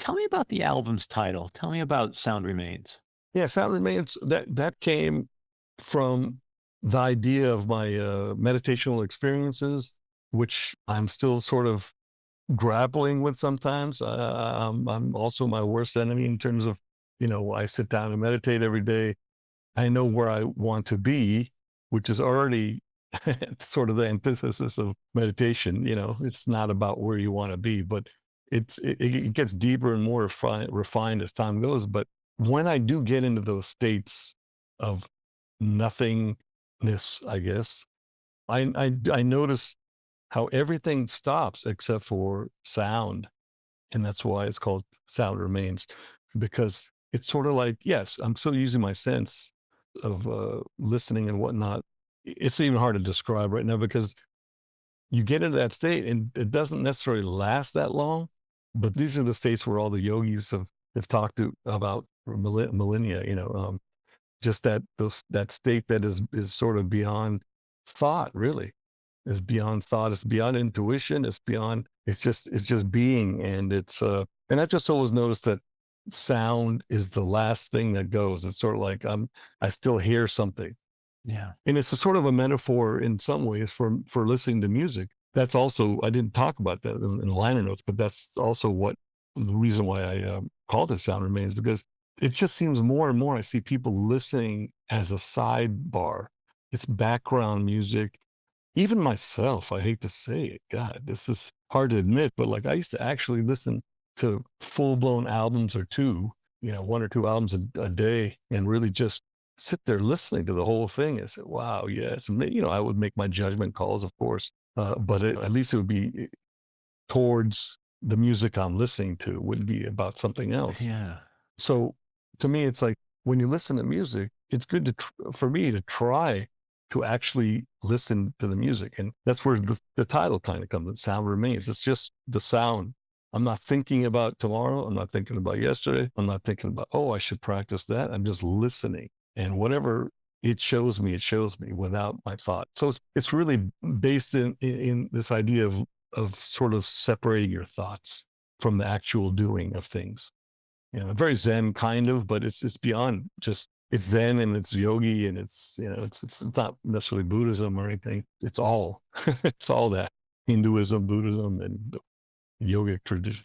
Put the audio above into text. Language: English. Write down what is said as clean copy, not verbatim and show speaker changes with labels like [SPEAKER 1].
[SPEAKER 1] Tell me about the album's title. Tell me about Sound Remains.
[SPEAKER 2] Yeah, Sound Remains, that came from the idea of my meditational experiences, which I'm still sort of grappling with sometimes. I'm also my worst enemy in terms of, I sit down and meditate every day. I know where I want to be, which is already sort of the antithesis of meditation. It's not about where you want to be, but it gets deeper and more refined as time goes. But when I do get into those states of nothingness, I guess, I notice how everything stops except for sound, and that's why it's called Sound Remains, because it's sort of like, yes, I'm still using my sense of listening and whatnot. It's even hard to describe right now because you get into that state and it doesn't necessarily last that long. But these are the states where all the yogis have talked about for millennia. Just that state that is sort of beyond thought, really. Is beyond thought, it's beyond intuition, it's just being. And I've just always noticed that sound is the last thing that goes. It's sort of like I still hear something.
[SPEAKER 1] Yeah.
[SPEAKER 2] And it's a sort of a metaphor in some ways for listening to music. That's also, I didn't talk about that in the liner notes, but that's also what the reason why I called it Sound Remains, because it just seems more and more I see people listening as a sidebar. It's background music. Even myself, I hate to say it. God, this is hard to admit, but like I used to actually listen to full blown albums or two, one or two albums a day, and really just sit there listening to the whole thing. I said, wow, yes. And, I would make my judgment calls, of course, but at least it would be towards the music I'm listening to, it wouldn't be about something else.
[SPEAKER 1] Yeah.
[SPEAKER 2] So to me, it's like when you listen to music, it's good for me to try to actually listen to the music. And that's where the title kind of comes in. Sound Remains. It's just the sound. I'm not thinking about tomorrow. I'm not thinking about yesterday. I'm not thinking about, oh, I should practice that. I'm just listening. And whatever it shows me without my thought. So it's really based in this idea of sort of separating your thoughts from the actual doing of things. Very Zen kind of, but it's beyond just, it's Zen and it's yogi and it's not necessarily Buddhism or anything. It's all it's all that Hinduism, Buddhism, and the yogic tradition.